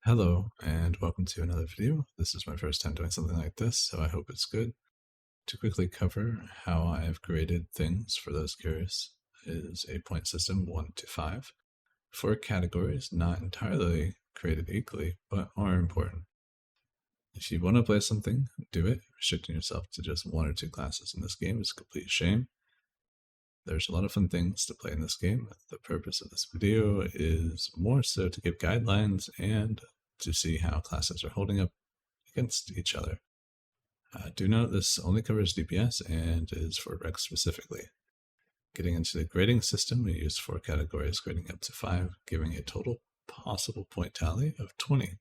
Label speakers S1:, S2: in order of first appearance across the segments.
S1: Hello, and welcome to another video. This is my first time doing something like this, so I hope it's good. To quickly cover how I've graded things for those curious is a point system 1 to 5 for categories not entirely created equally, but are important. If you want to play something, do it. Restricting yourself to just 1 or 2 classes in this game is a complete shame. There's a lot of fun things to play in this game. The purpose of this video is more so to give guidelines and to see how classes are holding up against each other. Do note this only covers DPS and is for Regs specifically. Getting into the grading system, we use 4 categories grading up to 5, giving a total possible point tally of 20.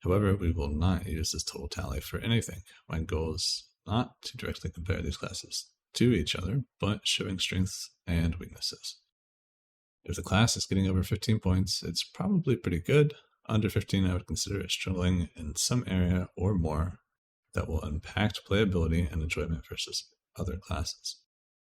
S1: However, we will not use this total tally for anything. My goal is not to directly compare these classes to each other, but showing strengths and weaknesses. If the class is getting over 15 points, it's probably pretty good. Under 15, I would consider it struggling in some area or more that will impact playability and enjoyment versus other classes.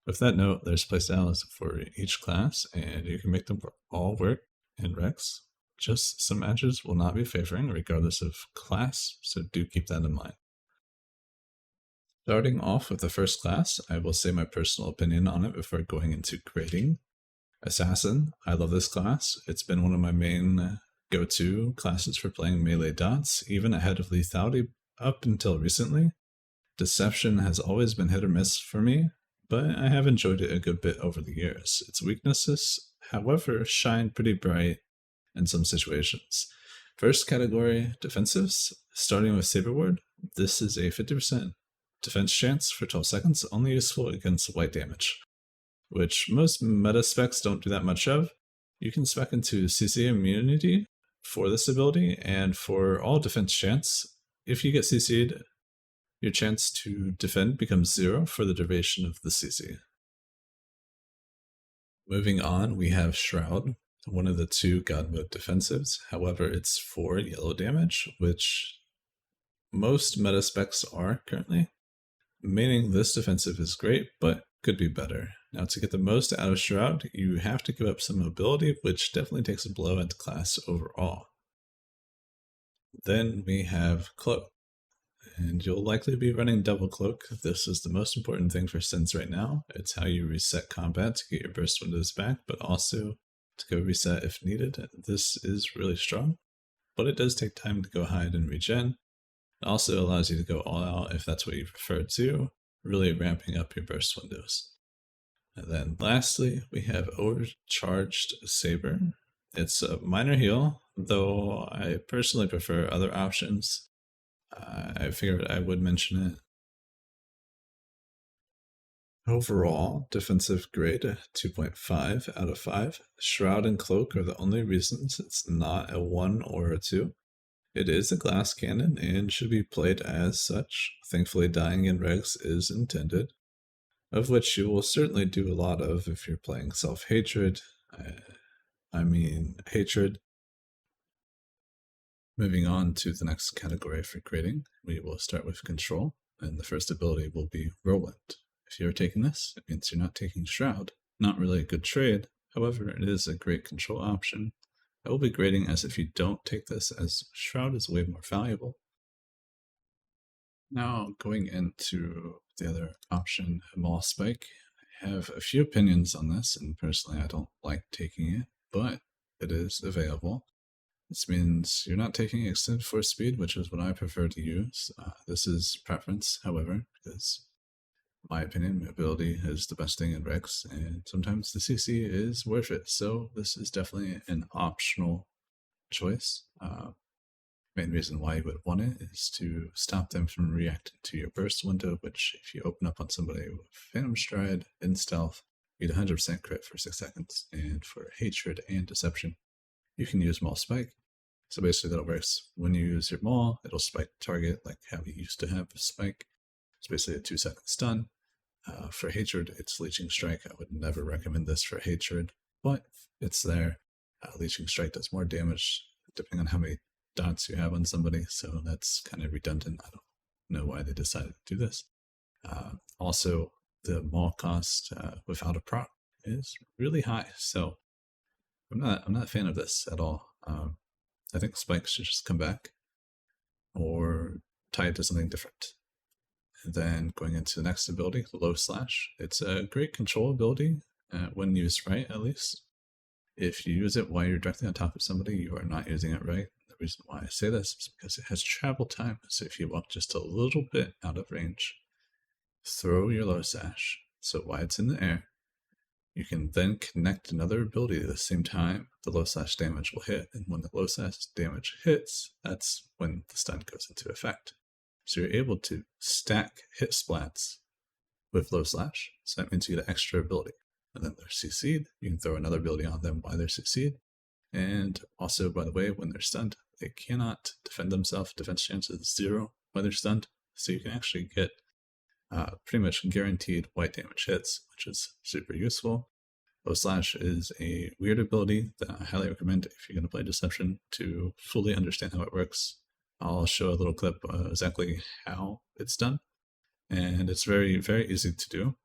S1: With that note, there's playstyles for each class, and you can make them all work in Regs. Just some matches will not be favoring regardless of class, so do keep that in mind. Starting off with the first class, I will say my personal opinion on it before going into grading. Assassin, I love this class. It's been one of my main go-to classes for playing melee dots, even ahead of lethality up until recently. Deception has always been hit or miss for me, but I have enjoyed it a good bit over the years. Its weaknesses, however, shine pretty bright in some situations. First category, defensives. Starting with Saber Ward, this is a 50% defense chance for 12 seconds, only useful against white damage, which most meta specs don't do that much of. You can spec into CC immunity for this ability, and for all defense chance, if you get CC'd, your chance to defend becomes 0 for the duration of the CC. Moving on, we have Shroud, one of the 2 God Mode defensives. However, it's 4 yellow damage, which most meta specs are currently, meaning this defensive is great, but could be better. Now, to get the most out of Shroud, you have to give up some mobility, which definitely takes a blow at the class overall. Then we have Cloak, and you'll likely be running double Cloak. This is the most important thing for Sins right now. It's how you reset combat to get your burst windows back, but also to go reset if needed. This is really strong, but it does take time to go hide and regen. It also allows you to go all out if that's what you prefer to, really ramping up your burst windows. And then lastly, we have Overcharged Saber. It's a minor heal, though I personally prefer other options. I figured I would mention it. Overall, defensive grade 2.5 out of 5. Shroud and Cloak are the only reasons it's not a 1 or a 2. It is a glass cannon and should be played as such. Thankfully, dying in Regs is intended, of which you will certainly do a lot of if you're playing self-hatred. Hatred. Moving on to the next category for grading, we will start with Control, and the first ability will be Whirlwind. If you're taking this, it means you're not taking Shroud. Not really a good trade, however, it is a great control option. I will be grading as if you don't take this, as Shroud is way more valuable. Now, going into the other option, Maul Spike, I have a few opinions on this, and personally I don't like taking it, but it is available. This means you're not taking Extended Force Speed, which is what I prefer to use. This is preference, however, because in my opinion, mobility is the best thing in Regs, and sometimes the CC is worth it, so this is definitely an optional choice. Main reason why you would want it is to stop them from reacting to your burst window, which if you open up on somebody with Phantom Stride in stealth, you get 100% crit for 6 seconds, and for Hatred and Deception, you can use Maul Spike. So basically that works. When you use your Maul, it'll spike the target like how we used to have Spike. It's basically a 2-second stun. For Hatred, it's Leeching Strike. I would never recommend this for Hatred, but it's there. Leeching Strike does more damage depending on how many dots you have on somebody, so that's kind of redundant. I don't know why they decided to do this. Also, the Maul cost without a proc is really high, so I'm not a fan of this at all. I think spike should just come back or tie it to something different. And then going into the next ability, the low slash. It's a great control ability when used right, at least. If you use it while you're directly on top of somebody, you are not using it right. The reason why I say this is because it has travel time. So if you walk just a little bit out of range, throw your low slash. So while it's in the air, you can then connect another ability at the same time. The low slash damage will hit. And when the low slash damage hits, that's when the stun goes into effect. So you're able to stack hit splats with low slash. So that means you get an extra ability. And then they're CC'd. You can throw another ability on them while they're CC'd. And also, by the way, when they're stunned, they cannot defend themselves. Defense chance is 0 when they're stunned. So you can actually get pretty much guaranteed white damage hits, which is super useful. Low slash is a weird ability that I highly recommend if you're going to play Deception to fully understand how it works. I'll show a little clip exactly how it's done. And it's very, very easy to do.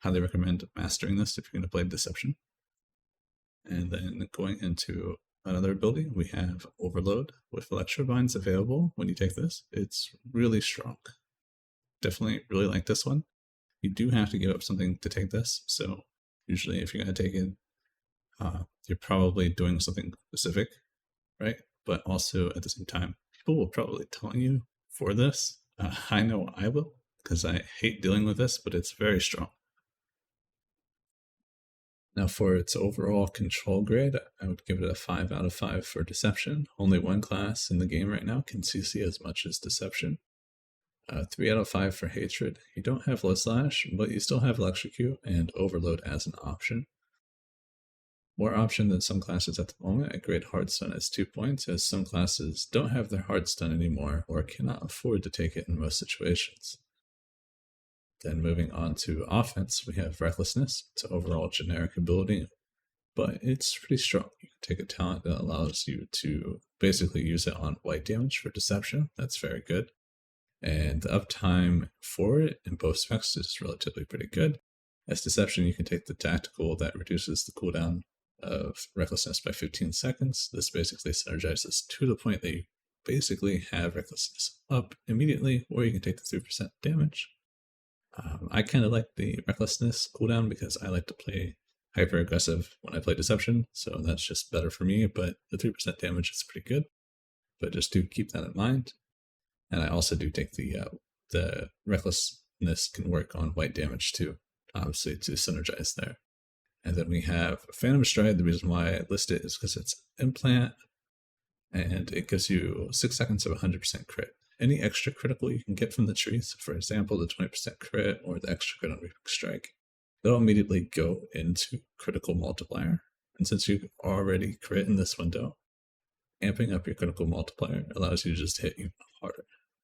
S1: Highly recommend mastering this if you're going to play Deception. And then going into another ability, we have Overload with Electrovines available when you take this. It's really strong. Definitely really like this one. You do have to give up something to take this. So usually if you're going to take it, you're probably doing something specific, right? But also at the same time, people will probably tell you for this. I know I will, because I hate dealing with this, but it's very strong. Now for its overall control grade, I would give it a 5 out of 5 for Deception. Only one class in the game right now can CC as much as Deception. 3 out of 5 for Hatred. You don't have Low Slash, but you still have Electrocute and Overload as an option. More option than some classes at the moment. I grade Hard Stun as 2 points, as some classes don't have their Hard Stun anymore or cannot afford to take it in most situations. Then moving on to offense, we have Recklessness. It's an overall generic ability, but it's pretty strong. You can take a talent that allows you to basically use it on white damage for Deception. That's very good. And the uptime for it in both specs is relatively pretty good. As Deception, you can take the tactical that reduces the cooldown of Recklessness by 15 seconds. This basically synergizes to the point that you basically have Recklessness up immediately, or you can take the 3% damage. I kind of like the Recklessness cooldown because I like to play hyper aggressive when I play Deception, so that's just better for me, but the 3% damage is pretty good. But just do keep that in mind. And I also do think the Recklessness can work on white damage too, obviously to synergize there. And then we have Phantom Stride. The reason why I list it is because it's implant, and it gives you 6 seconds of 100% crit. Any extra critical you can get from the trees, for example, the 20% crit or the extra crit on Reaping Strike, they'll immediately go into critical multiplier. And since you already crit in this window, amping up your critical multiplier allows you to just hit even harder.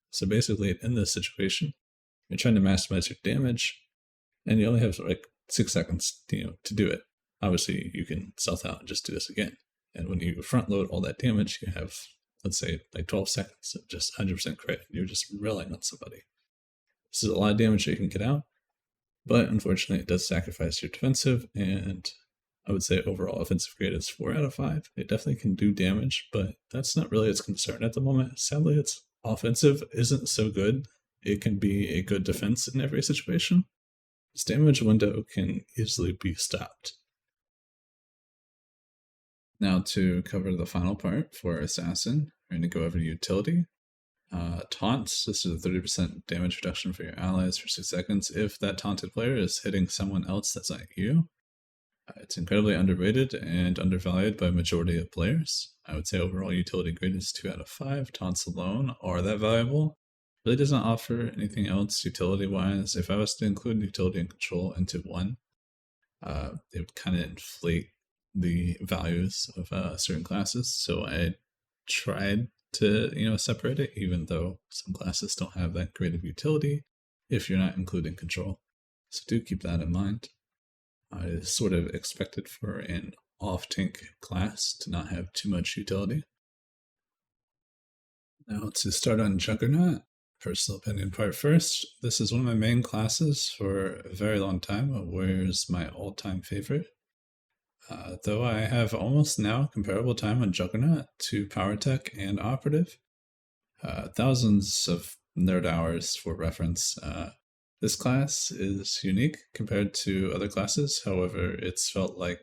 S1: So basically, in this situation, you're trying to maximize your damage, and you only have like 6 seconds, to do it. Obviously, you can stealth out and just do this again. And when you front load all that damage, you have, let's say, like 12 seconds of just 100% crit. You're just relying on somebody. This is a lot of damage that you can get out, but unfortunately, it does sacrifice your defensive, and I would say overall offensive grade is 4 out of 5. It definitely can do damage, but that's not really its concern at the moment. Sadly, its offensive isn't so good. It can be a good defense in every situation. Its damage window can easily be stopped. Now to cover the final part for Assassin, we're going to go over utility. Taunts, this is a 30% damage reduction for your allies for 6 seconds if that taunted player is hitting someone else that's not you. It's incredibly underrated and undervalued by a majority of players. I would say overall utility grade is 2 out of 5. Taunts alone are that valuable. Really doesn't offer anything else utility-wise. If I was to include utility and control into one, it would kind of inflate the values of certain classes. So I tried to separate it, even though some classes don't have that great of utility if you're not including control. So do keep that in mind. It is sort of expected for an off-tank class to not have too much utility. Now to start on Juggernaut, personal opinion part first. This is one of my main classes for a very long time. Where's my all-time favorite? Though I have almost now comparable time on Juggernaut to Power Tech and Operative. Thousands of nerd hours for reference. This class is unique compared to other classes, however, it's felt like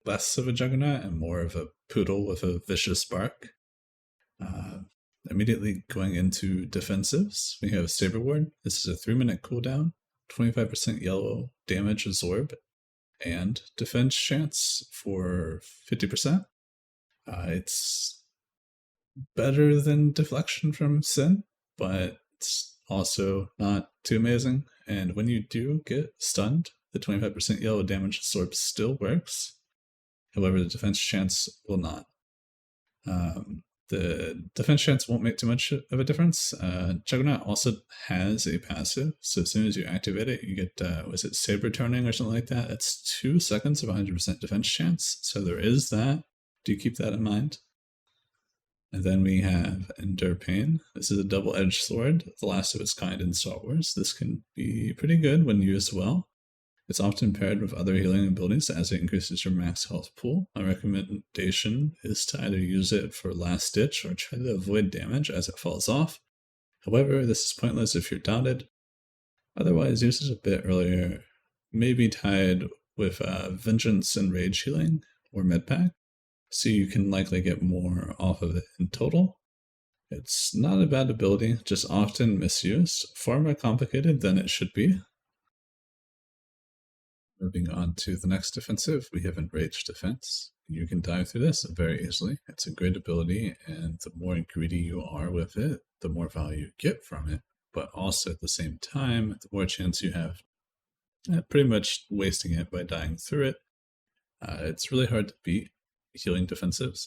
S1: less of a Juggernaut and more of a poodle with a vicious bark. Immediately going into defensives, we have Saber Ward. This is a 3-minute cooldown, 25% yellow damage absorb, and defense chance for 50%. It's better than deflection from Sin, but it's also not too amazing. And when you do get stunned, the 25% yellow damage absorb still works. However, the defense chance will not. The defense chance won't make too much of a difference. Juggernaut also has a passive, so as soon as you activate it, you get, was it Saber Turning or something like that? It's 2 seconds of 100% defense chance, so there is that. Do keep that in mind. And then we have Endure Pain. This is a double-edged sword, the last of its kind in Star Wars. This can be pretty good when used well. It's often paired with other healing abilities as it increases your max health pool. My recommendation is to either use it for last ditch or try to avoid damage as it falls off. However, this is pointless if you're dotted. Otherwise, use it a bit earlier, maybe tied with Vengeance and Rage healing or Medpack, so you can likely get more off of it in total. It's not a bad ability, just often misused, far more complicated than it should be. Moving on to the next defensive, we have Enraged Defense. You can dive through this very easily. It's a great ability, and the more greedy you are with it, the more value you get from it. But also at the same time, the more chance you have pretty much wasting it by dying through it. It's really hard to beat healing defensives.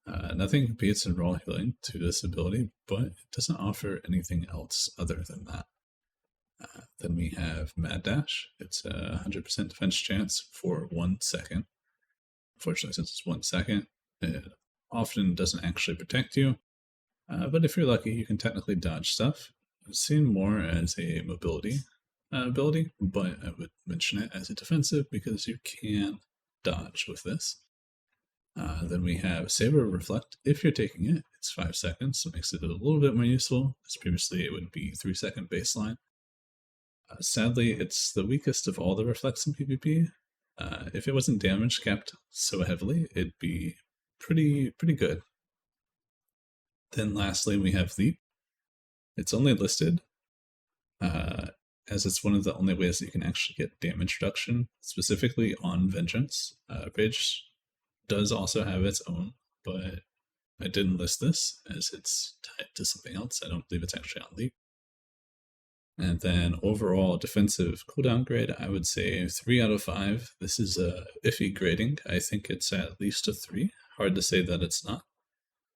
S1: Nothing competes in raw healing to this ability, but it doesn't offer anything else other than that. Then we have Mad Dash. It's a 100% defense chance for 1 second. Unfortunately, since it's 1 second, it often doesn't actually protect you. But if you're lucky, you can technically dodge stuff. It's seen more as a mobility ability, but I would mention it as a defensive because you can dodge with this. Then we have Saber Reflect. If you're taking it, it's 5 seconds, so it makes it a little bit more useful, as previously it would be 3-second baseline. Sadly, it's the weakest of all the reflects in PvP. If it wasn't damage capped so heavily, it'd be pretty good. Then lastly, we have Leap. It's only listed as it's one of the only ways that you can actually get damage reduction, specifically on Vengeance. Rage does also have its own, but I didn't list this as it's tied to something else. I don't believe it's actually on Leap. And then overall defensive cooldown grade, I would say 3 out of 5. This is a iffy grading. I think it's at least a 3. Hard to say that it's not.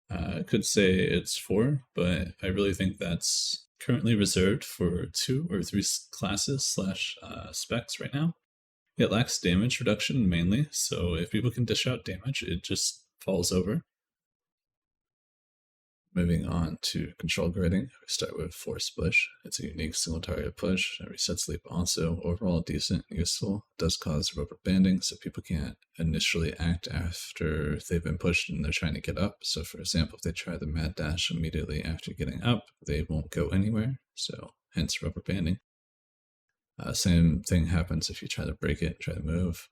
S1: I could say it's 4, but I really think that's currently reserved for 2 or 3 classes / specs right now. It lacks damage reduction mainly, so if people can dish out damage, it just falls over. Moving on to control grading, we start with Force Push. It's a unique single target push. It resets Leap also. Overall decent, useful. Does cause rubber banding, so people can't initially act after they've been pushed and they're trying to get up. So for example, if they try the Mad Dash immediately after getting up, they won't go anywhere, so hence rubber banding. Same thing happens if you try to break it, try to move.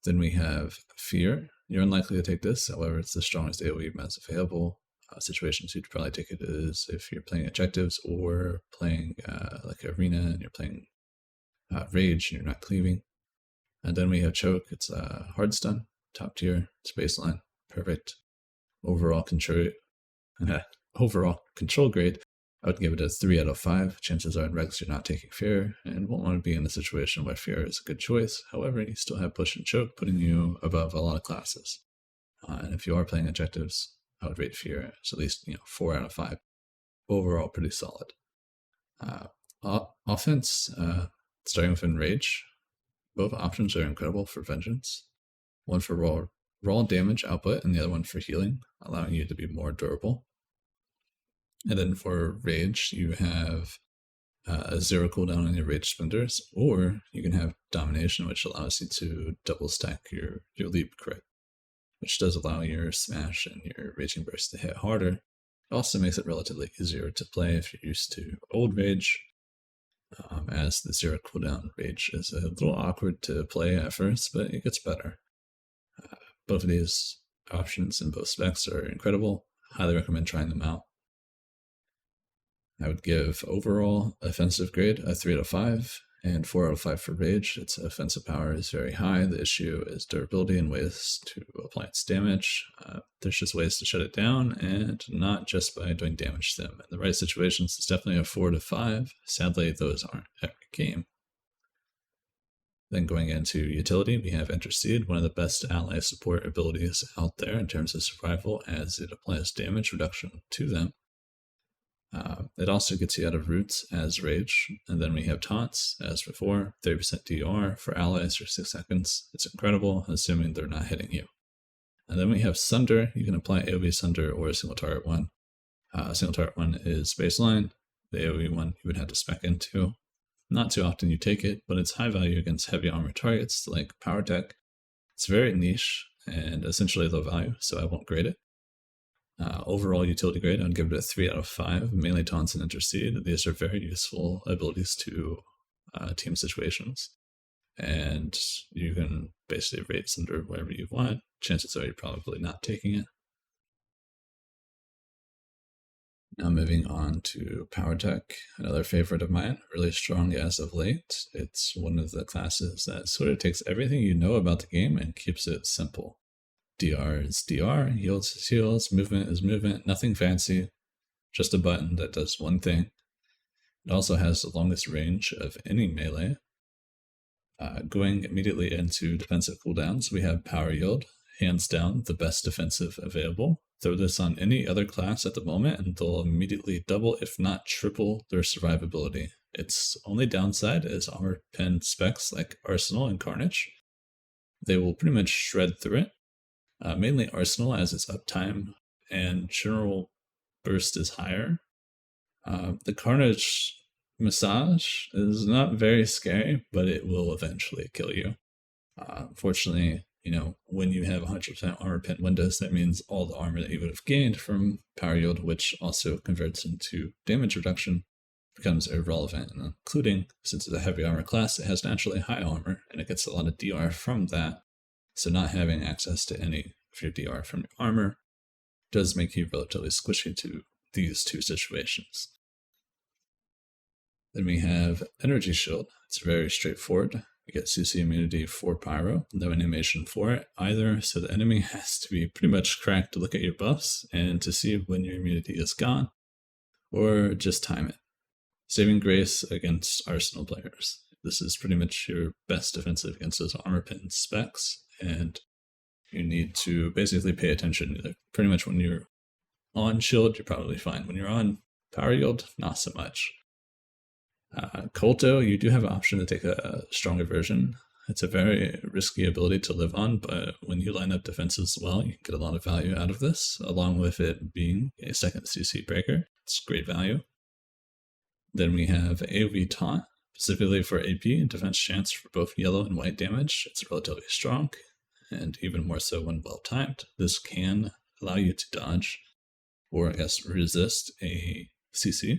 S1: Then we have Fear. You're unlikely to take this, however, it's the strongest AoE mass available. Situations you'd probably take it is if you're playing objectives or playing like Arena and you're playing Rage and you're not cleaving. And then we have Choke. It's a hard stun, top tier, it's baseline, perfect. Overall control grade, I would give it a 3 out of 5. Chances are in Regs you're not taking Fear and won't want to be in a situation where Fear is a good choice. However, you still have Push and Choke, putting you above a lot of classes. And if you are playing objectives, I would rate Fear as at least 4 out of 5. Overall, pretty solid. Offense, starting with Enrage. Both options are incredible for Vengeance. One for raw damage output and the other one for healing, allowing you to be more durable. And then for Rage, you have a 0 cooldown on your rage spinders, or you can have domination, which allows you to double stack your leap crit, which does allow your smash and your raging burst to hit harder. It also makes it relatively easier to play if you're used to old rage, as the 0 cooldown rage is a little awkward to play at first, but it gets better. Both of these options in both specs are incredible. Highly recommend trying them out. I would give overall offensive grade a 3 out of 5 and 4 out of 5 for rage. Its offensive power is very high. The issue is durability and ways to apply its damage. There's just ways to shut it down, and not just by doing damage to them. In the right situations, it's definitely a 4 to 5. Sadly, those aren't every game. Then going into utility, we have Intercede, one of the best ally support abilities out there in terms of survival, as it applies damage reduction to them. It also gets you out of roots as rage, and then we have taunts as before, 30% DR for allies for 6 seconds. It's incredible, assuming they're not hitting you. And then we have Sunder. You can apply AoE Sunder or a single target one. Single target one is baseline. The AoE one you would have to spec into. Not too often you take it, but it's high value against heavy armor targets like power tech. It's very niche and essentially low value, so I won't grade it. Overall utility grade, I'd give it a 3 out of 5, mainly taunts and intercede. These are very useful abilities to team situations, and you can basically rate Sunder whatever you want. Chances are you're probably not taking it. Now moving on to Power Tech, another favorite of mine, really strong as of late. It's one of the classes that sort of takes everything you know about the game and keeps it simple. DR is DR, heals is heals, movement is movement, nothing fancy, just a button that does one thing. It also has the longest range of any melee. Going immediately into defensive cooldowns, we have Power Yield, hands down the best defensive available. Throw this on any other class at the moment and they'll immediately double, if not triple, their survivability. Its only downside is armor pen specs like Arsenal and Carnage. They will pretty much shred through it. Mainly Arsenal, as its uptime and general burst is higher. The Carnage massage is not very scary, but it will eventually kill you. Fortunately, when you have 100% armor pen windows, that means all the armor that you would have gained from Power Yield, which also converts into damage reduction, becomes irrelevant, including, since it's a heavy armor class, it has naturally high armor, and it gets a lot of DR from that. So not having access to any of your DR from your armor does make you relatively squishy to these two situations. Then we have Energy Shield. It's very straightforward. You get CC immunity for Pyro, no animation for it either, so the enemy has to be pretty much cracked to look at your buffs and to see when your immunity is gone, or just time it. Saving Grace against Arsenal players. This is pretty much your best defensive against those armor pin specs, and you need to basically pay attention. Pretty much when you're on shield, you're probably fine. When you're on Power Yield, not so much. Kolto, you do have an option to take a stronger version. It's a very risky ability to live on, but when you line up defenses well, you can get a lot of value out of this, along with it being a second CC breaker. It's great value. Then we have AoE Taunt, specifically for AP and defense chance for both yellow and white damage. It's relatively strong, and even more so when well timed. This can allow you to dodge, or I guess resist a CC.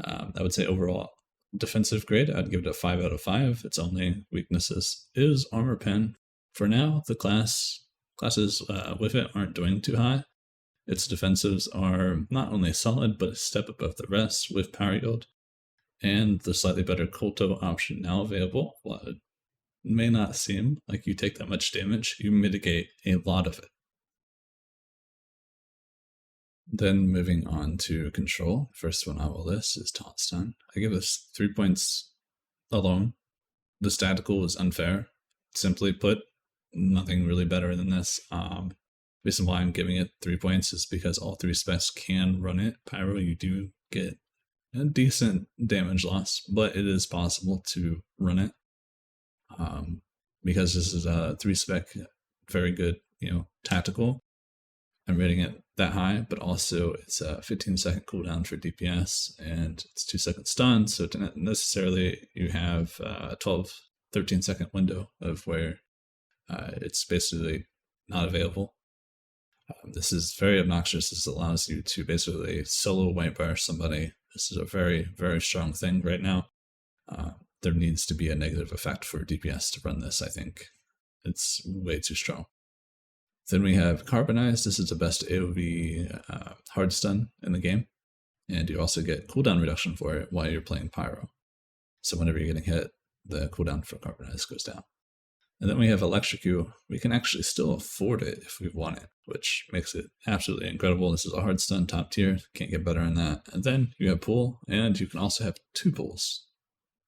S1: I would say overall defensive grade, I'd give it a 5 out of 5. Its only weaknesses is armor pen. For now, the classes with it aren't doing too high. Its defensives are not only solid, but a step above the rest with Power Yield. And the slightly better Kolto option now available, while it may not seem like you take that much damage, you mitigate a lot of it. Then moving on to control, first one on the list is Taunt Stun. I give this 3 points alone. The statical is unfair. Simply put, nothing really better than this. The reason why I'm giving it 3 points is because all 3 specs can run it. Pyro, you do get a decent damage loss, but it is possible to run it. Because this is a 3 spec, very good, tactical. I'm rating it that high, but also it's a 15-second cooldown for DPS, and it's 2-second stun, so it's not necessarily you have a 13-second window of where it's basically not available. This is very obnoxious. This allows you to basically solo white bar somebody. This is a very, very strong thing right now. There needs to be a negative effect for DPS to run this, I think. It's way too strong. Then we have Carbonize. This is the best AoE hard stun in the game. And you also get cooldown reduction for it while you're playing Pyro. So whenever you're getting hit, the cooldown for Carbonize goes down. And then we have Electrocute. We can actually still afford it if we want it, which makes it absolutely incredible. This is a hard stun, top tier. Can't get better than that. And then you have Pool, and you can also have 2 pools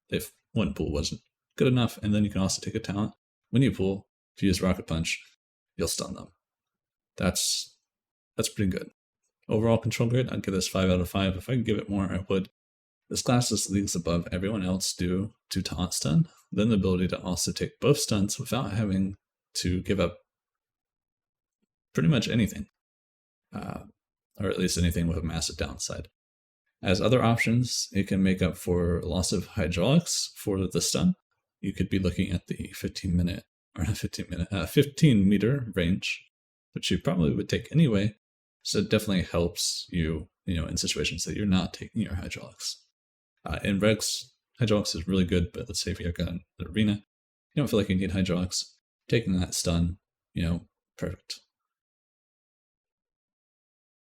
S1: if one pool wasn't good enough. And then you can also take a talent. When you pool, if you use Rocket Punch, you'll stun them. That's pretty good. Overall control grade, I'd give this 5 out of 5. If I could give it more, I would. This class just leagues above everyone else due to taunt stun, then the ability to also take both stuns without having to give up pretty much anything, or at least anything with a massive downside. As other options, it can make up for loss of hydraulics for the stun. You could be looking at the 15 meter range, which you probably would take anyway. So it definitely helps you, in situations that you're not taking your hydraulics. In Regs, hydraulics is really good, but let's say if you've got an arena, you don't feel like you need hydraulics. Taking that stun, perfect.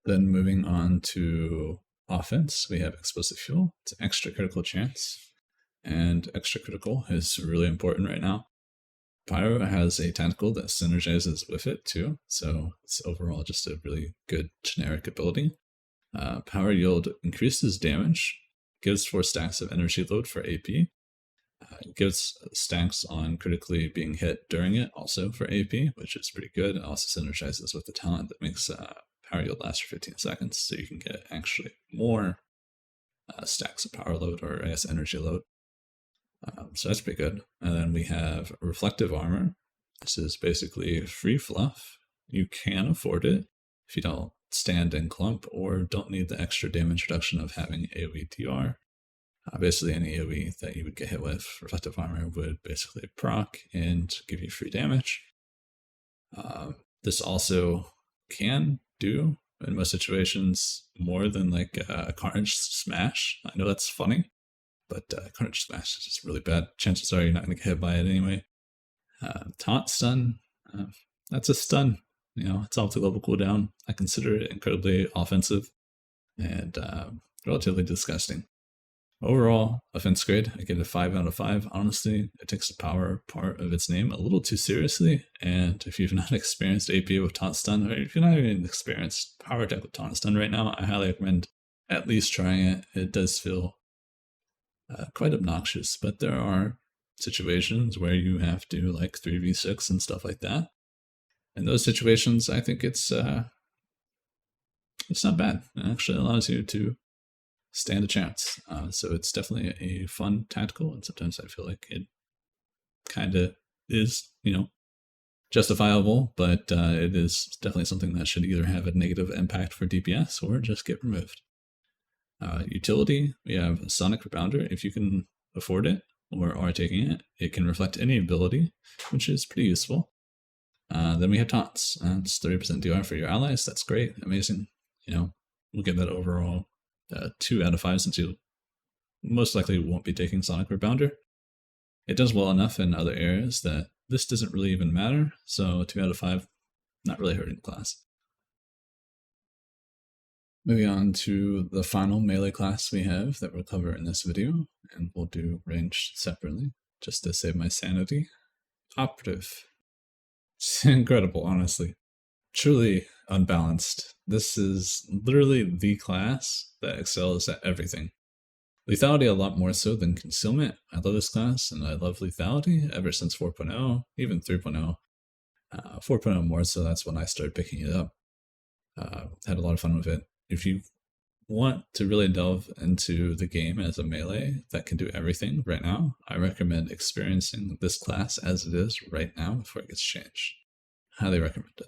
S1: Then moving on to offense, we have Explosive Fuel. It's an extra critical chance, and extra critical is really important right now. Pyro has a tentacle that synergizes with it too, so it's overall just a really good generic ability. Power Yield increases damage, gives 4 stacks of energy load for AP, gives stacks on critically being hit during it also for AP, which is pretty good. It also synergizes with the talent that makes Power Yield last for 15 seconds, so you can get actually more stacks of power load, or I guess energy load. So that's pretty good. And then we have Reflective Armor. This is basically free fluff. You can afford it if you don't stand in clump or don't need the extra damage reduction of having AoE DR. Basically any AoE that you would get hit with, Reflective Armor would basically proc and give you free damage. This also can do, in most situations, more than like a Carnage Smash. I know that's funny, but Carnage Smash is just really bad. Chances are you're not going to get hit by it anyway. Taunt Stun, that's a stun. It's off the level cooldown. I consider it incredibly offensive and relatively disgusting. Overall, offense grade, I give it a 5 out of 5. Honestly, it takes the power part of its name a little too seriously, and if you've not experienced AP with Taunt Stun, or if you're not even experienced Power Deck with Taunt Stun right now, I highly recommend at least trying it. It does feel quite obnoxious, but there are situations where you have to like 3v6 and stuff like that. In those situations, I think it's not bad. It actually allows you to stand a chance. So it's definitely a fun tactical, and sometimes I feel like it kind of is, justifiable, but it is definitely something that should either have a negative impact for DPS or just get removed. Utility, we have Sonic Rebounder. If you can afford it or are taking it, it can reflect any ability, which is pretty useful. Then we have Taunts. It's 30% DR for your allies. That's great, amazing. We'll give that overall 2 out of 5 since you most likely won't be taking Sonic Rebounder. It does well enough in other areas that this doesn't really even matter, so 2 out of 5, not really hurting the class. Moving on to the final melee class we have that we'll cover in this video, and we'll do range separately, just to save my sanity. Operative. It's incredible, honestly. Truly unbalanced. This is literally the class that excels at everything. Lethality a lot more so than Concealment. I love this class, and I love Lethality ever since 4.0, even 3.0. 4.0 more so, that's when I started picking it up. Had a lot of fun with it. If you want to really delve into the game as a melee that can do everything right now, I recommend experiencing this class as it is right now before it gets changed. Highly recommend it.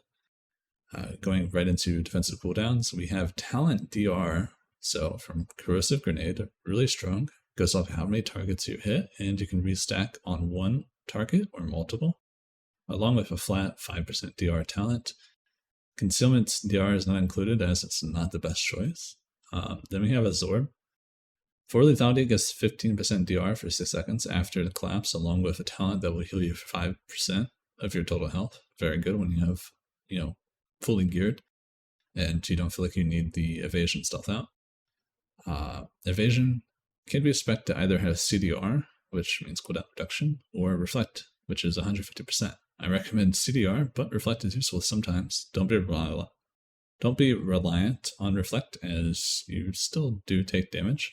S1: Going right into defensive cooldowns, we have Talent DR. So from Corrosive Grenade, really strong. Goes off how many targets you hit, and you can restack on one target or multiple, along with a flat 5% DR talent. Concealment DR is not included as it's not the best choice. Then we have Absorb. For lethality, gets 15% DR for 6 seconds after the collapse, along with a talent that will heal you for 5% of your total health. Very good when you have, fully geared and you don't feel like you need the evasion stealth out. Evasion can be expected to either have CDR, which means cooldown reduction, or Reflect, which is 150%. I recommend CDR, but Reflect is useful sometimes. Don't be reliant on Reflect, as you still do take damage.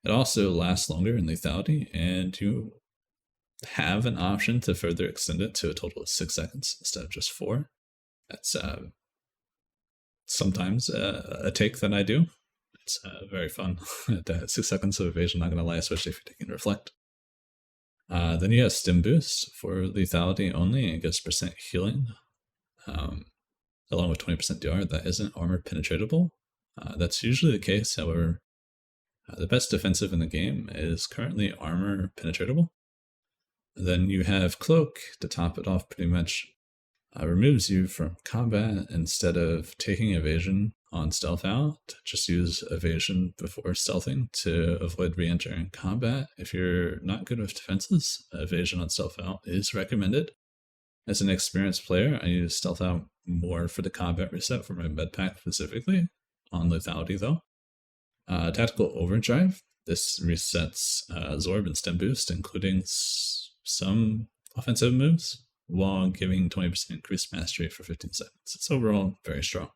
S1: It also lasts longer in lethality, and you have an option to further extend it to a total of 6 seconds instead of just 4. That's sometimes a take that I do. It's very fun. At 6 seconds of evasion, not going to lie, especially if you're taking Reflect. Then you have Stim Boost for lethality only, and it gets percent healing, along with 20% DR. That isn't armor penetratable. That's usually the case, however, the best defensive in the game is currently armor penetratable. Then you have Cloak to top it off pretty much. Removes you from combat instead of taking evasion on stealth out. Just use evasion before stealthing to avoid re-entering combat. If you're not good with defenses, evasion on stealth out is recommended. As an experienced player, I use stealth out more for the combat reset for my med pack specifically, on lethality though. Tactical Overdrive. This resets Zorb and Stim Boost, including some offensive moves, while giving 20% increased mastery for 15 seconds. It's overall very strong.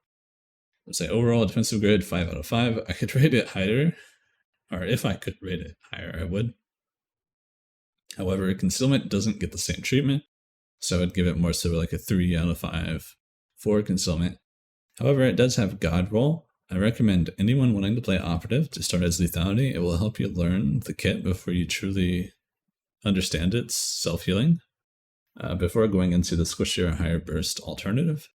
S1: Let's say overall defensive grade 5 out of 5. I could rate it higher, or if I could rate it higher, I would. However, concealment doesn't get the same treatment, so I'd give it more so like a 3 out of 5 for concealment. However, it does have God Roll. I recommend anyone wanting to play Operative to start as lethality. It will help you learn the kit before you truly understand its self-healing. Before going into the squishier higher burst alternative.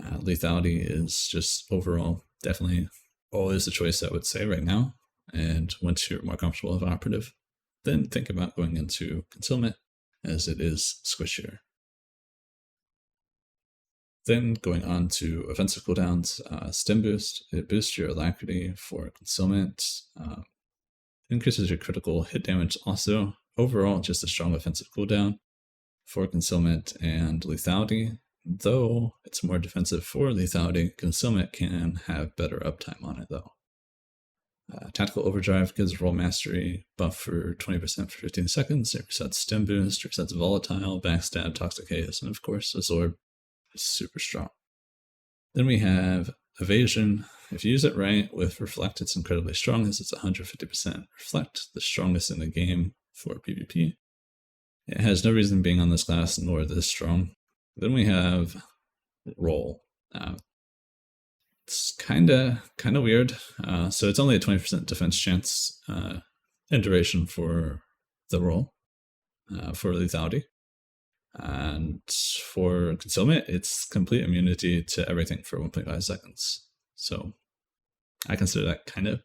S1: Lethality is just overall definitely always the choice, I would say, right now. And once you're more comfortable with Operative, then think about going into concealment, as it is squishier. Then going on to offensive cooldowns, Stim Boost. It boosts your alacrity for concealment, increases your critical hit damage also. Overall, just a strong offensive cooldown for concealment and lethality. Though it's more defensive for lethality, concealment can have better uptime on it though. Tactical Overdrive gives roll mastery buff for 20% for 15 seconds. It resets Stim Boost, resets Volatile, Backstab, Toxic Haze, and of course Absorb is super strong. Then we have Evasion. If you use it right with Reflect, it's incredibly strong, as it's 150% Reflect, the strongest in the game for PvP. It has no reason being on this class, nor this strong. Then we have Roll. It's kind of weird. So it's only a 20% defense chance and duration for the roll for lethality. And for concealment, it's complete immunity to everything for 1.5 seconds. So I consider that kind of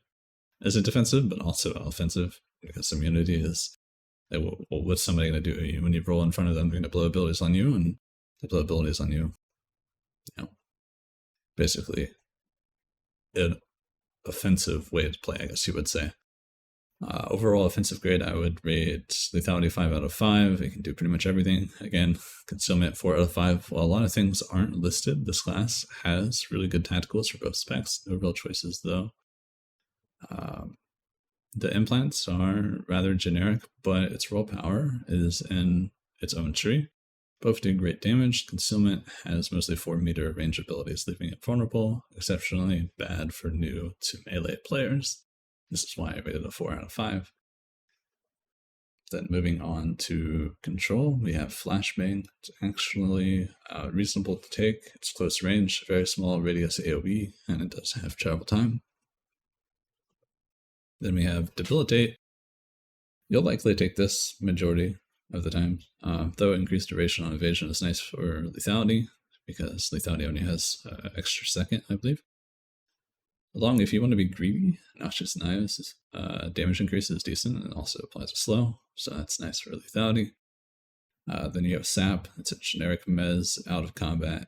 S1: as a defensive, but also offensive, because immunity is, what's somebody going to do when you roll in front of them? They're going to blow abilities on you, and the blow abilities on you, basically an offensive way to play, I guess you would say. Overall offensive grade, I would rate lethality 5 out of 5. It can do pretty much everything. Again, concealment 4 out of 5. While a lot of things aren't listed, this class has really good tacticals for both specs. No real choices though. The implants are rather generic, but its raw power is in its own tree. Both do great damage. Concealment has mostly 4-meter range abilities, leaving it vulnerable, exceptionally bad for new to melee players. This is why I rated a 4 out of 5. Then moving on to control, we have Flashbang. It's actually reasonable to take. It's close range, very small radius AoE, and it does have travel time. Then we have Debilitate. You'll likely take this majority of the time, though increased duration on evasion is nice for lethality. because lethality only has extra second, I believe. Along, if you want to be greedy, Noxious Knives damage increase is decent and also applies a slow, so that's nice for lethality. Then you have Sap, it's a generic mez out of combat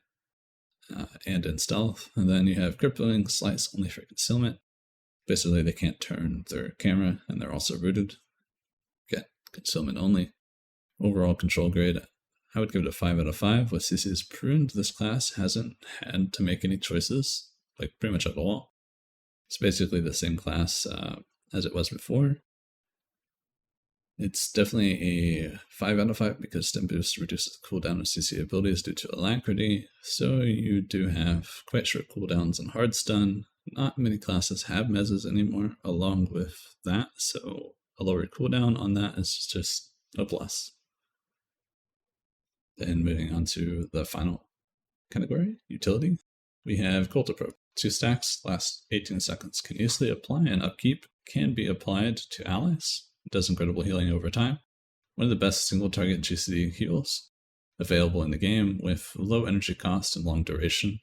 S1: and in stealth. And then you have Crippling Slice only for concealment. Basically, they can't turn their camera and they're also rooted. Get concealment only. Overall control grade, I would give it a 5 out of 5. With CC's pruned, this class hasn't had to make any choices, like pretty much at all. It's basically the same class as it was before. It's definitely a 5 out of 5 because Stim Boost reduces the cooldown of CC abilities due to Alacrity, so you do have quite short cooldowns and hard stun. Not many classes have mezzes anymore along with that, so a lower cooldown on that is just a plus. Then moving on to the final category, utility, we have Coulter Probe. 2 stacks, last 18 seconds. Can easily apply and upkeep, can be applied to allies. It does incredible healing over time. One of the best single target GCD heals available in the game with low energy cost and long duration.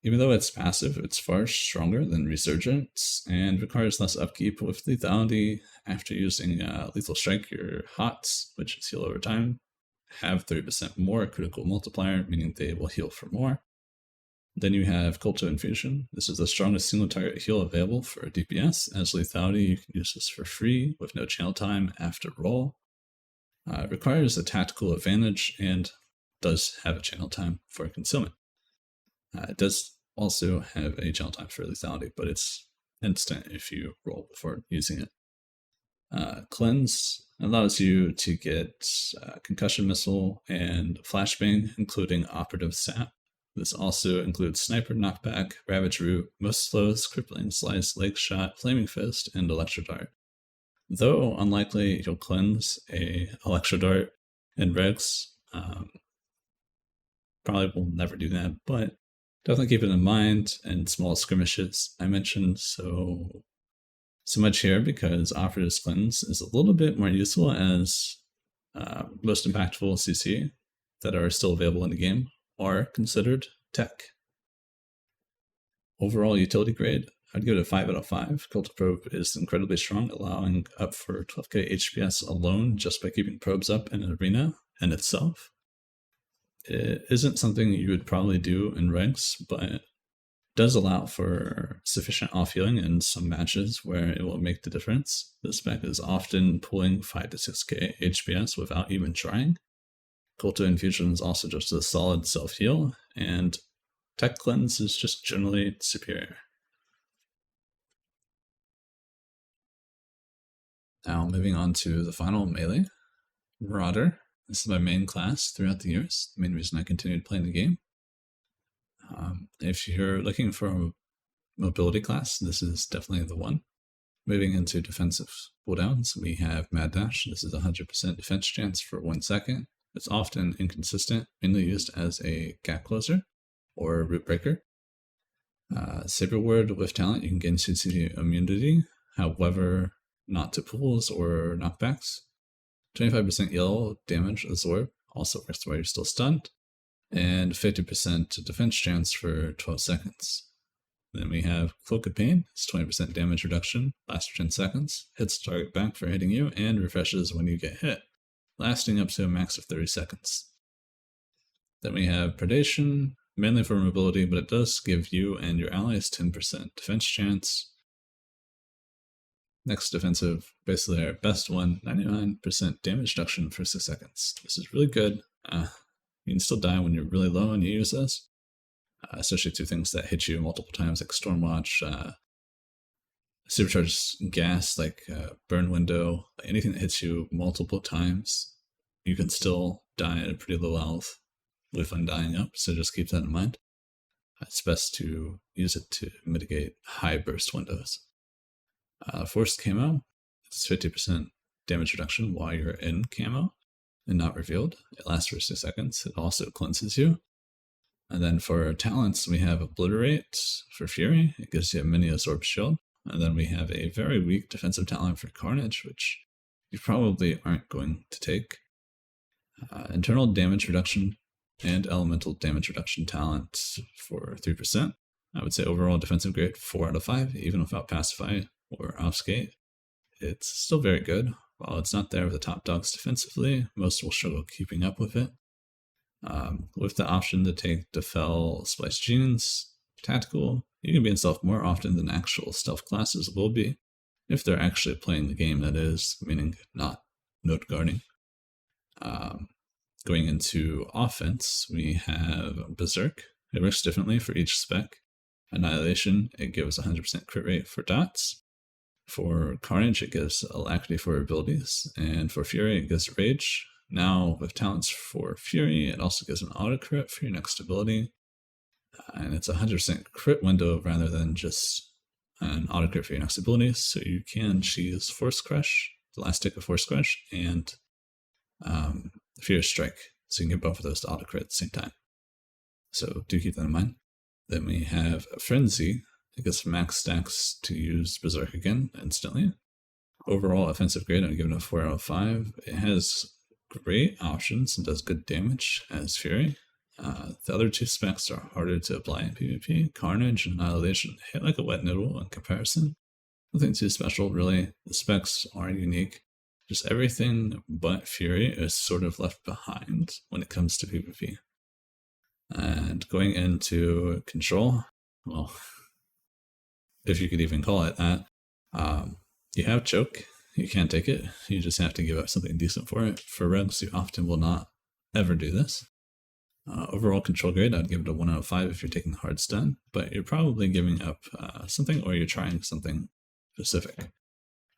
S1: Even though it's passive, it's far stronger than Resurgence and requires less upkeep with lethality. After using Lethal Strike, your HOTS, which is heal over time, have 30% more critical multiplier, meaning they will heal for more. Then you have Culto Infusion. This is the strongest single target heal available for DPS. As lethality, you can use this for free with no channel time after roll. It requires a tactical advantage and does have a channel time for concealment. It does also have a channel time for lethality, but it's instant if you roll before using it. Cleanse allows you to get Concussion Missile and Flashbang, including Operative Sap. This also includes Sniper, Knockback, Ravage Root, most slows, Crippling Slice, Leg Shot, Flaming Fist, and Electro Dart. Though unlikely you'll cleanse a Electro Dart in Regs, probably will never do that, but definitely keep it in mind in small skirmishes I mentioned so much here because Operative's Cleanse is a little bit more useful as most impactful CC that are still available in the game are considered tech. Overall utility grade, I'd give it a 5 out of 5. Coulter Probe is incredibly strong, allowing up for 12k HPS alone just by keeping probes up in an arena in itself. It isn't something you would probably do in Regs, but does allow for sufficient off-healing in some matches where it will make the difference. This spec is often pulling 5 to 6k HPS without even trying. Culto Infusion is also just a solid self-heal, and Tech Cleanse is just generally superior. Now moving on to the final melee, Marauder. This is my main class throughout the years, the main reason I continued playing the game. If you're looking for a mobility class, this is definitely the one. Moving into defensive cooldowns, we have Mad Dash. This is 100% defense chance for 1 second. It's often inconsistent, mainly used as a gap closer or root breaker. Saber Word with talent, you can gain CC immunity, however, not to pulls or knockbacks. 25% yellow damage absorb, also works while you're still stunned. And 50% defense chance for 12 seconds. Then we have Cloak of Pain, it's 20% damage reduction, lasts for 10 seconds, hits the target back for hitting you, and refreshes when you get hit, lasting up to a max of 30 seconds. Then we have Predation, mainly for mobility, but it does give you and your allies 10% defense chance. Next defensive, basically our best one, 99% damage reduction for 6 seconds. This is really good. You can still die when you're really low and you use this, especially to things that hit you multiple times like Stormwatch, supercharged gas like Burn Window, anything that hits you multiple times, you can still die at a pretty low health with undying up, so just keep that in mind. It's best to use it to mitigate high burst windows. Forced Camo, it's 50% damage reduction while you're in camo and not revealed. It lasts for 6 seconds. It also cleanses you. And then for talents, we have Obliterate for Fury. It gives you a mini Absorb Shield. And then we have a very weak defensive talent for Carnage, which you probably aren't going to take. Internal damage reduction and elemental damage reduction talent for 3%. I would say overall defensive grade 4 out of 5, even without Pacify or Obfuscate. It's still very good. While it's not there with the top dogs defensively, most will struggle keeping up with it. With the option to take Defel Splice Genes, Tactical, you can be in stealth more often than actual stealth classes will be, if they're actually playing the game, that is, meaning not note guarding. Going into offense, we have Berserk. It works differently for each spec. Annihilation, it gives 100% crit rate for dots. For Carnage, it gives Alacrity for abilities. And for Fury, it gives Rage. Now, with talents for Fury, it also gives an auto crit for your next ability. And it's a 100% crit window rather than just an auto crit for your next ability. So you can choose Force Crush, the last tick of Force Crush, and Fierce Strike. So you can get both of those to auto crit at the same time. So do keep that in mind. Then we have Frenzy. It gets max stacks to use Berserk again instantly. Overall offensive grade, I'm giving it a 4 out of 5. It has great options and does good damage as Fury. The other two specs are harder to apply in PvP. Carnage and Annihilation hit like a wet noodle in comparison. Nothing too special, really. The specs are unique. Just everything but Fury is sort of left behind when it comes to PvP. And going into Control, well, if you could even call it that, you have Choke. You can't take it. You just have to give up something decent for it. For Regs, you often will not ever do this. Overall control grade, I'd give it a 1 out of 5 if you're taking hard stun, but you're probably giving up something or you're trying something specific.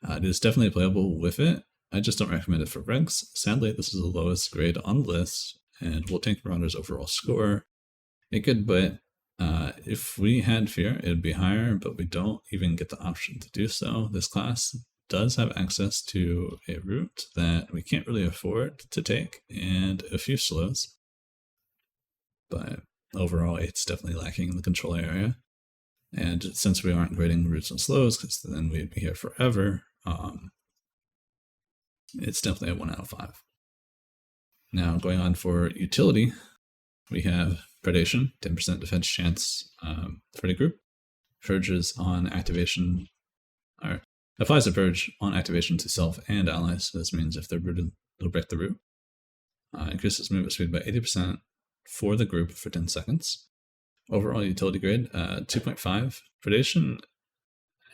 S1: It is definitely playable with it. I just don't recommend it for Regs. Sadly, this is the lowest grade on the list, and will tank Marauder's overall score. It could, but if we had Fear, it'd be higher, but we don't even get the option to do so. This class does have access to a route that we can't really afford to take, and a few slows. But overall, it's definitely lacking in the control area. And since we aren't grading routes and slows, because then we'd be here forever, it's definitely a 1 out of 5. Now, going on for utility, we have Predation, 10% defense chance for the group. Purges on activation, or applies a purge on activation to self and allies. So this means if they're rooted, they'll break the root. Increases movement speed by 80% for the group for 10 seconds. Overall utility grade, 2.5. Predation,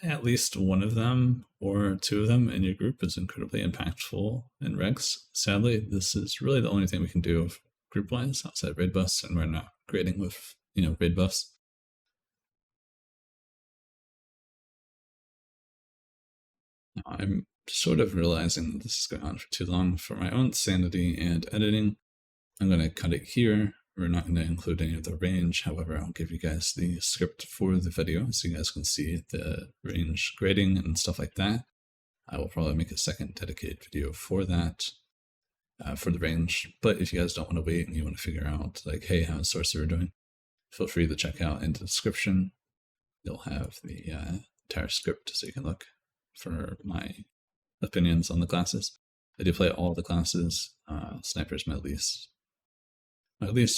S1: at least one of them or two of them in your group is incredibly impactful in Regs. Sadly, this is really the only thing we can do group-wise outside raid buffs, and we're not grading with, raid buffs. Now, I'm sort of realizing that this is going on for too long. For my own sanity and editing, I'm going to cut it here. We're not going to include any of the range. However, I'll give you guys the script for the video so you guys can see the range grading and stuff like that. I will probably make a second dedicated video for that, for the range. But if you guys don't want to wait and you want to figure out, like, hey, how's Sorcerer doing? Feel free to check out in the description. You'll have the entire script so you can look for my opinions on the classes. I do play all the classes. Sniper is my least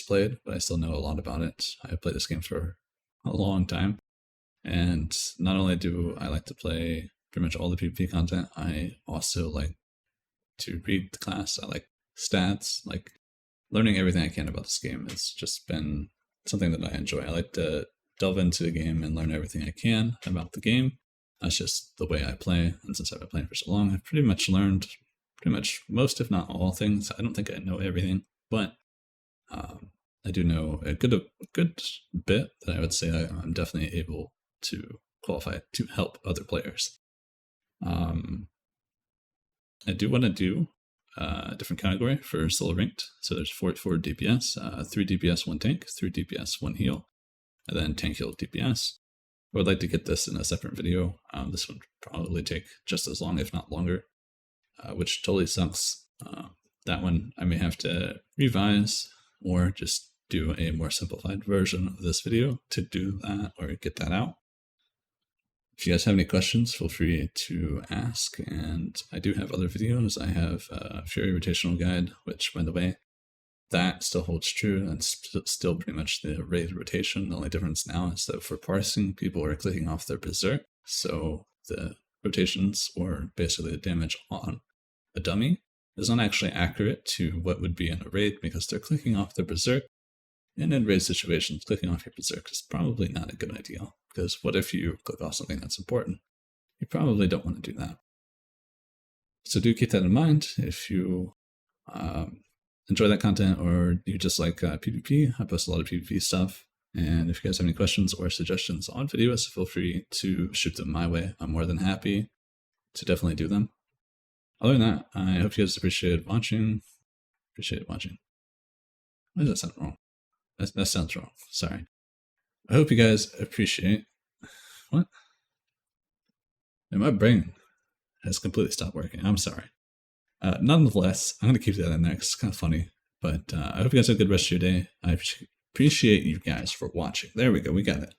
S1: played, but I still know a lot about it. I've played this game for a long time, and not only do I like to play pretty much all the PvP content, I also like to read the class. I like stats, like learning everything I can about this game. It's just been something that I enjoy. I like to delve into the game and learn everything I can about the game. That's just the way I play, and since I've been playing for so long, I've pretty much learned most, if not all things. I don't think I know everything, but I do know a good bit that I would say I'm definitely able to qualify to help other players. I do want to do a different category for solo ranked. So there's 4 DPS, 3 DPS, 1 tank, 3 DPS, 1 heal, and then tank heal DPS. I would like to get this in a separate video. This would probably take just as long, if not longer, which totally sucks. That one I may have to revise or just do a more simplified version of this video to do that or get that out. If you guys have any questions, feel free to ask, and I do have other videos. I have a Fury Rotational Guide, which, by the way, that still holds true, and still pretty much the rate of rotation. The only difference now is that for parsing, people are clicking off their berserk, so the rotations, or basically the damage on a dummy, is not actually accurate to what would be in a raid because they're clicking off their berserk. And in raid situations, clicking off your berserk is probably not a good idea, because what if you click off something that's important? You probably don't want to do that. So do keep that in mind if you enjoy that content, or you just like PvP. I post a lot of PvP stuff. And if you guys have any questions or suggestions on videos, feel free to shoot them my way. I'm more than happy to definitely do them. Other than that, I hope you guys appreciated watching. Why does that sound wrong? That sounds wrong. Sorry. I hope you guys appreciate... What? And my brain has completely stopped working. I'm sorry. Nonetheless, I'm going to keep that in there because it's kind of funny. But I hope you guys have a good rest of your day. I appreciate you guys for watching. There we go. We got it.